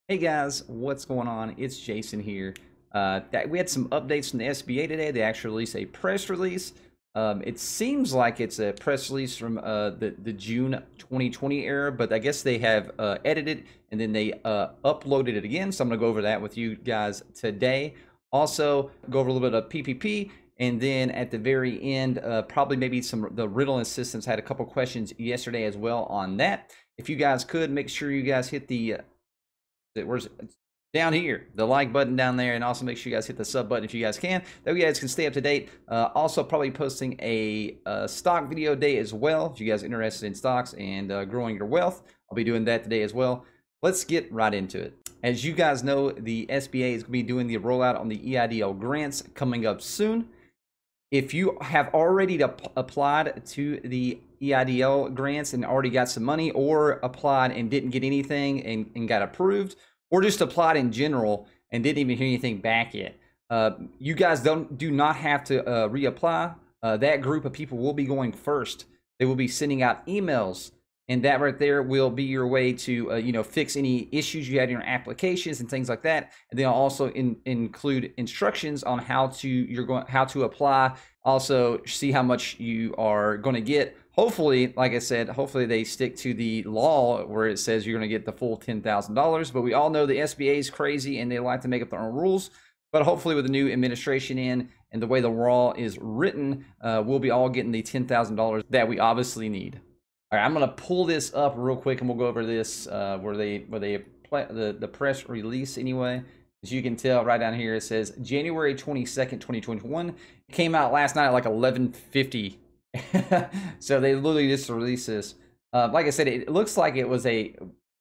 Hey guys, what's going on? It's Jason here. We had some updates from the SBA today. They actually released a press release. It seems like it's a press release from the June 2020 era, but I guess they have edited and then they uploaded it again. So I'm going to go over that with you guys today. Also, go over a little bit of PPP, and then at the very end, probably maybe the riddle assistants had a couple questions yesterday as well on that. If you guys could make sure you guys hit where's it? Down here, the like button down there, and also make sure you guys hit the sub button if you guys can. That way you guys can stay up to date. Also, probably posting a stock video day as well. If you guys are interested in stocks and growing your wealth, I'll be doing that today as well. Let's get right into it. As you guys know, the SBA is going to be doing the rollout on the EIDL grants coming up soon. If you have already applied to the EIDL grants and already got some money, or applied and didn't get anything and got approved, or just applied in general and didn't even hear anything back yet, you guys do not have to reapply. That group of people will be going first. They will be sending out emails, and that right there will be your way to fix any issues you had in your applications and things like that. And then I'll also include instructions on how to apply. Also, see how much you are going to get. Hopefully, like I said, hopefully they stick to the law where it says you're going to get the full $10,000. But we all know the SBA is crazy and they like to make up their own rules. But hopefully with the new administration in and the way the law is written, we'll be all getting the $10,000 that we obviously need. All right, I'm going to pull this up real quick and we'll go over this where the press release anyway. As you can tell right down here, it says January 22nd, 2021. It came out last night at like 11:50. So they literally just released this. Like I said, it looks like it was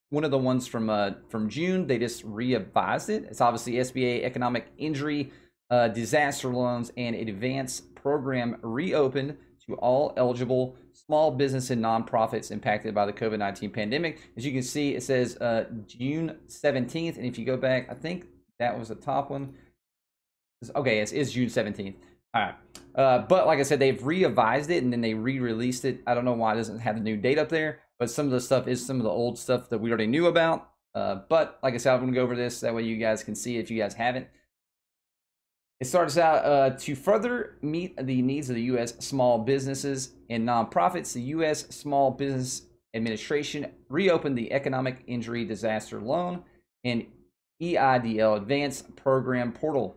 one of the ones from June. They just revised it. It's obviously SBA Economic Injury Disaster Loans and Advance Program reopened to all eligible small business and nonprofits impacted by the COVID-19 pandemic. As you can see, it says June 17th. And if you go back, I think that was the top one. Okay, it's June 17th. All right. But like I said, they've revised it and then they re-released it. I don't know why it doesn't have the new date up there, but some of the stuff is some of the old stuff that we already knew about. But like I said, I'm going to go over this. That way you guys can see if you guys haven't. It starts out to further meet the needs of the U.S. small businesses and nonprofits. The U.S. Small Business Administration reopened the Economic Injury Disaster Loan and EIDL Advanced Program portal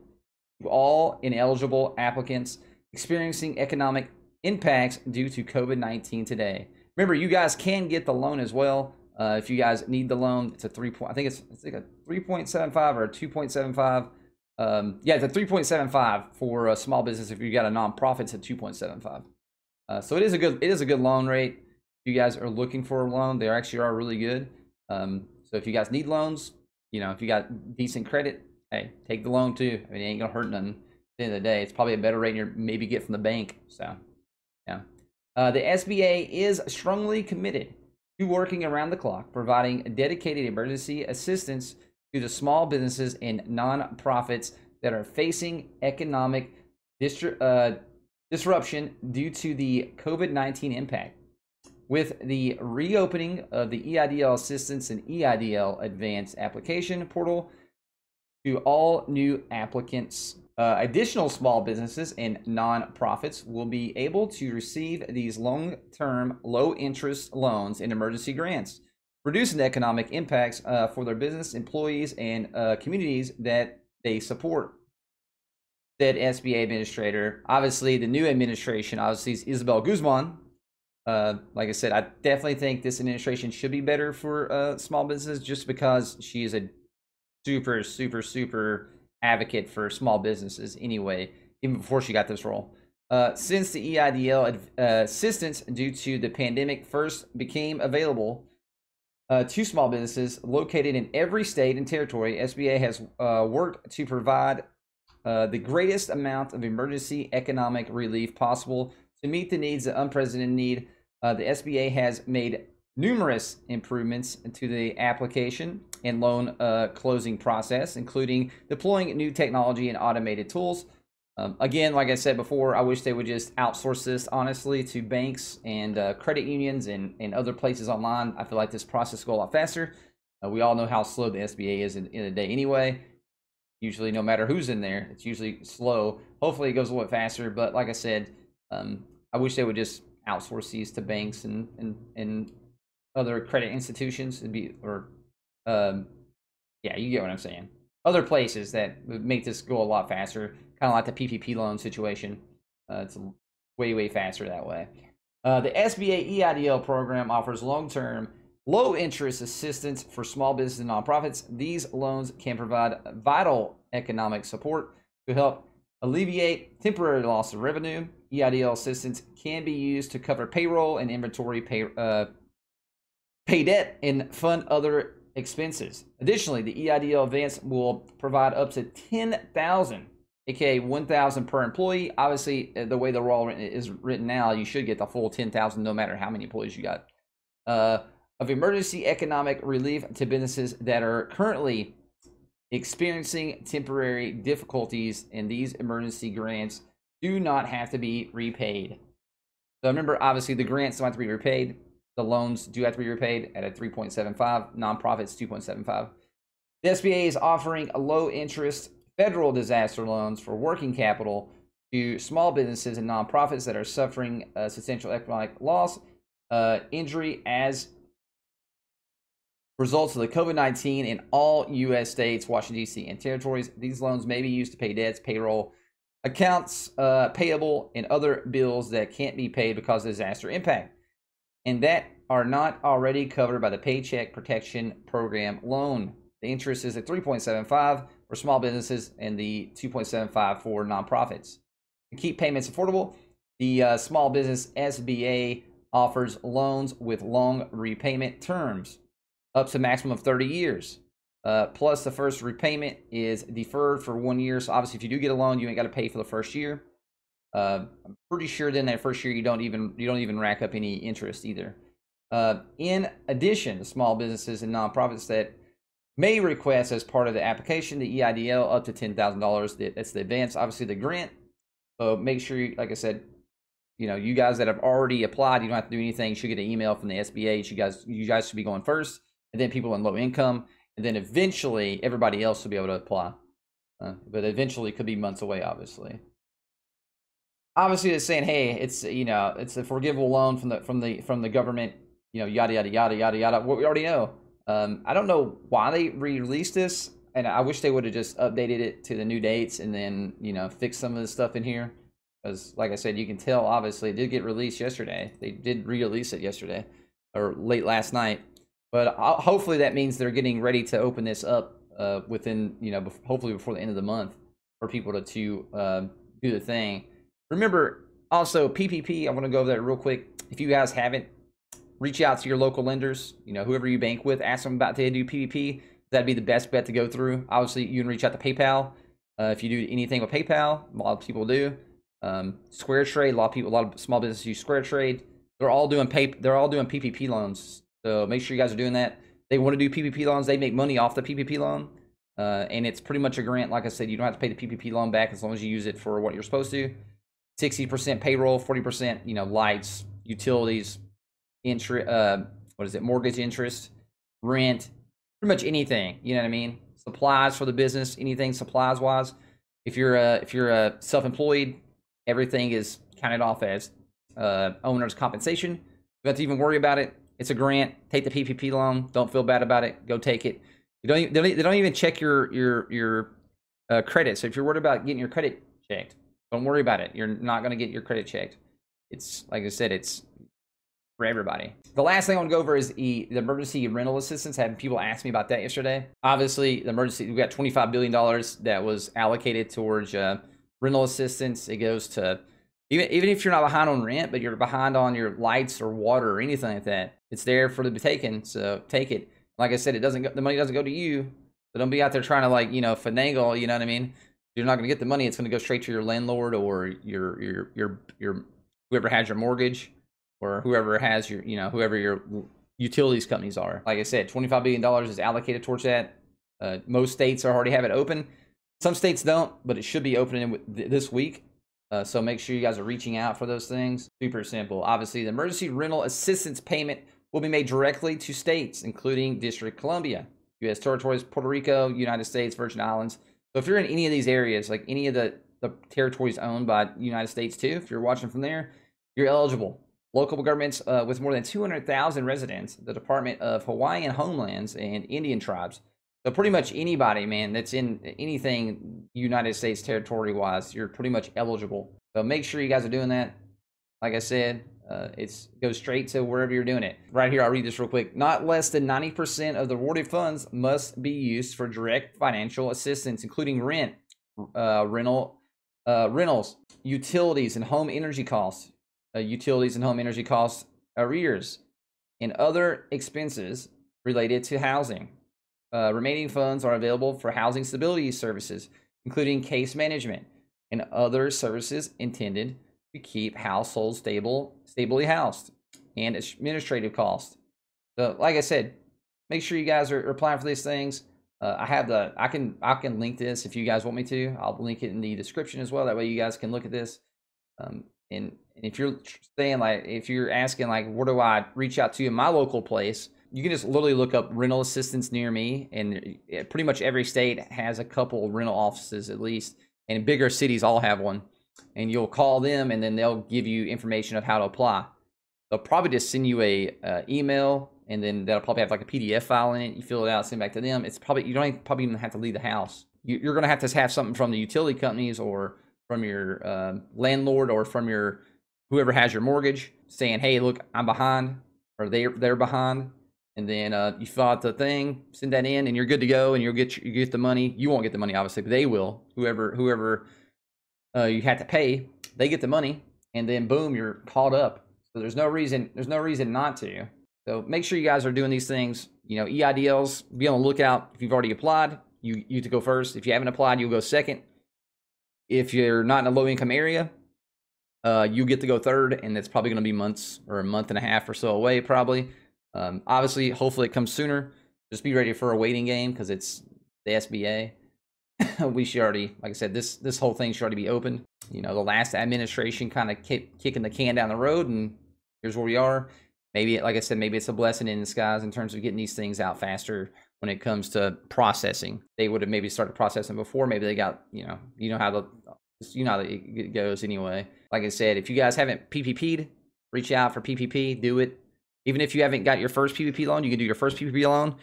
to all ineligible applicants experiencing economic impacts due to COVID-19 today. Remember, you guys can get the loan as well. If you guys need the loan, it's a I think it's like a 3.75 or a 2.75. Yeah, it's a 3.75 for a small business. If you got a nonprofit, it's a 2.75. So it is a good loan rate. If you guys are looking for a loan, they actually are really good. So if you guys need loans, if you got decent credit, hey, take the loan too. I mean, it ain't gonna hurt nothing. At the end of the day, it's probably a better rate you maybe get from the bank. So, yeah. The SBA is strongly committed to working around the clock, providing dedicated emergency assistance to the small businesses and nonprofits that are facing economic disruption due to the COVID-19 impact. With the reopening of the EIDL Assistance and EIDL Advanced Application Portal to all new applicants, additional small businesses and nonprofits will be able to receive these long-term, low-interest loans and emergency grants, reducing the economic impacts for their business, employees, and communities that they support. Said SBA administrator. Obviously, the new administration, obviously, is Isabel Guzman. Like I said, I definitely think this administration should be better for small businesses just because she is a super advocate for small businesses anyway, even before she got this role. Since the EIDL assistance due to the pandemic first became available to small businesses located in every state and territory, SBA has worked to provide the greatest amount of emergency economic relief possible to meet the needs of unprecedented need. The SBA has made numerous improvements to the application and loan closing process, including deploying new technology and automated tools. Again, like I said before, I wish they would just outsource this, honestly, to banks and credit unions and other places online. I feel like this process will go a lot faster. We all know how slow the SBA is in a day anyway. Usually, no matter who's in there, it's usually slow. Hopefully, it goes a little bit faster. But like I said, I wish they would just outsource these to banks and other credit institutions. It'd be, or yeah, you get what I'm saying. Other places that would make this go a lot faster, kind of like the PPP loan situation. It's way faster that way. The SBA EIDL program offers long-term, low-interest assistance for small business and nonprofits. These loans can provide vital economic support to help alleviate temporary loss of revenue. EIDL assistance can be used to cover payroll and inventory, pay debt, and fund other expenses. Additionally, the EIDL advance will provide up to $10,000, aka $1,000 per employee. Obviously, the way the law is written now, you should get the full $10,000 no matter how many employees you got. Of emergency economic relief to businesses that are currently experiencing temporary difficulties, and these emergency grants do not have to be repaid. So remember, obviously, the grants don't have to be repaid. The loans do have to be repaid at a 3.75, nonprofits 2.75. The SBA is offering a low-interest federal disaster loans for working capital to small businesses and nonprofits that are suffering substantial economic loss, injury as results of the COVID-19 in all U.S. states, Washington, D.C., and territories. These loans may be used to pay debts, payroll, accounts payable, and other bills that can't be paid because of disaster impact, and that are not already covered by the Paycheck Protection Program loan. The interest is at 3.75 for small businesses and the 2.75 for nonprofits. To keep payments affordable, the Small Business SBA offers loans with long repayment terms, up to a maximum of 30 years. Plus, the first repayment is deferred for 1 year. So obviously, if you do get a loan, you ain't got to pay for the first year. I'm pretty sure then that first year you don't even rack up any interest either. In addition, small businesses and nonprofits that may request as part of the application the EIDL up to $10,000. That's the advance. Obviously, the grant. So make sure, like I said, you guys that have already applied, you don't have to do anything. You should get an email from the SBA. You guys should be going first, and then people in low income, and then eventually everybody else will be able to apply. But eventually, it could be months away, obviously. Obviously, it's saying, hey, it's a forgivable loan from the government, yada yada yada yada yada. What we already know. I don't know why they released this, and I wish they would have just updated it to the new dates and then fix some of the stuff in here. Because, like I said, you can tell, obviously, it did get released yesterday. They did re-release it yesterday, or late last night. But hopefully that means they're getting ready to open this up within, hopefully before the end of the month for people to do the thing. Remember, also, PPP, I want to go over that real quick. If you guys haven't, reach out to your local lenders, whoever you bank with, ask them about they do PPP. That'd be the best bet to go through. Obviously, you can reach out to PayPal. If you do anything with PayPal, a lot of people do. Square Trade, a lot of small businesses use Square Trade. They're all doing PPP loans. So make sure you guys are doing that. They want to do PPP loans. They make money off the PPP loan. And it's pretty much a grant. Like I said, you don't have to pay the PPP loan back as long as you use it for what you're supposed to. 60% payroll, 40%, lights, utilities, mortgage interest, rent, pretty much anything. You know what I mean? Supplies for the business, anything supplies wise. If you're self-employed, everything is counted off as owner's compensation. You don't have to even worry about it. It's a grant. Take the PPP loan. Don't feel bad about it. Go take it. They don't even check your credit. So if you're worried about getting your credit checked, don't worry about it. You're not going to get your credit checked. It's, like I said, it's for everybody. The last thing I want to go over is the emergency rental assistance. Having people ask me about that yesterday. Obviously, we got $25 billion that was allocated towards rental assistance. It goes to, even if you're not behind on rent, but you're behind on your lights or water or anything like that, it's there for to be taken. So take it. Like I said, the money doesn't go to you. So don't be out there trying to finagle. You know what I mean? You're not going to get the money. It's going to go straight to your landlord or your whoever has your mortgage, or whoever has your whoever your utilities companies are. Like I said, $25 billion is allocated towards that. Most states already have it open. Some states don't, but it should be opening this week. So make sure you guys are reaching out for those things. Super simple. Obviously, the emergency rental assistance payment will be made directly to states, including District of Columbia, U.S. territories, Puerto Rico, United States, Virgin Islands. So if you're in any of these areas, like any of the territories owned by the United States too, if you're watching from there, you're eligible. Local governments with more than 200,000 residents, the Department of Hawaiian Homelands, and Indian tribes. So pretty much anybody, man, that's in anything United States territory-wise, you're pretty much eligible. So make sure you guys are doing that. Like I said, it goes straight to wherever you're doing it. Right here, I'll read this real quick. Not less than 90% of the awarded funds must be used for direct financial assistance, including rentals, utilities and home energy costs, arrears, and other expenses related to housing. Remaining funds are available for housing stability services, including case management and other services intended to keep households stably housed, and administrative costs. So, like I said, make sure you guys are applying for these things. I can link this if you guys want me to. I'll link it in the description as well. That way you guys can look at this. And if you're saying, like, if you're asking, like, where do I reach out to in my local place, you can just literally look up rental assistance near me, and pretty much every state has a couple rental offices at least, and bigger cities all have one. And you'll call them, and then they'll give you information of how to apply. They'll probably just send you a email, and then they'll probably have like a PDF file in it. You fill it out, send it back to them. It's probably, you don't probably even have to leave the house. You're going to have something from the utility companies or from your landlord or from your whoever has your mortgage saying, hey, look, I'm behind, or they're behind. And then you fill out the thing, send that in, and you're good to go, and you get the money. You won't get the money, obviously, but they will. Whoever you had to pay, they get the money, and then boom, you're caught up. So there's no reason not to. So make sure you guys are doing these things. You know, EIDLs, be on the lookout. If you've already applied, you to go first. If you haven't applied, you'll go second. If you're not in a low income area, you get to go third, and it's probably going to be months or a month and a half or so away, probably. Obviously, hopefully it comes sooner. Just be ready for a waiting game because it's the SBA. We should already, like I said, this whole thing should already be open. You know, the last administration kind of kicking the can down the road, and here's where we are. Maybe, like I said, maybe it's a blessing in disguise in terms of getting these things out faster when it comes to processing. They would have maybe started processing before. Maybe they got, you know how it goes anyway. Like I said, if you guys haven't PPP'd, reach out for PPP, do it. Even if you haven't got your first PPP loan, you can do your first PPP loan,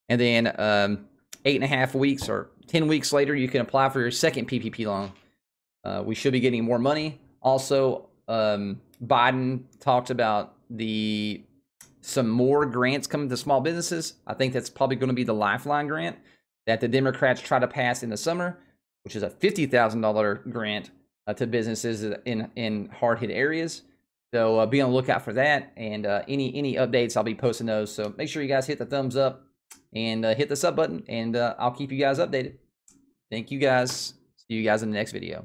and then 8.5 weeks or 10 weeks later, you can apply for your second PPP loan. We should be getting more money. Also, Biden talked about some more grants coming to small businesses. I think that's probably going to be the Lifeline grant that the Democrats try to pass in the summer, which is a $50,000 grant to businesses in hard-hit areas. So be on the lookout for that, and any updates, I'll be posting those. So make sure you guys hit the thumbs up and hit the sub button, and I'll keep you guys updated. Thank you guys. See you guys in the next video.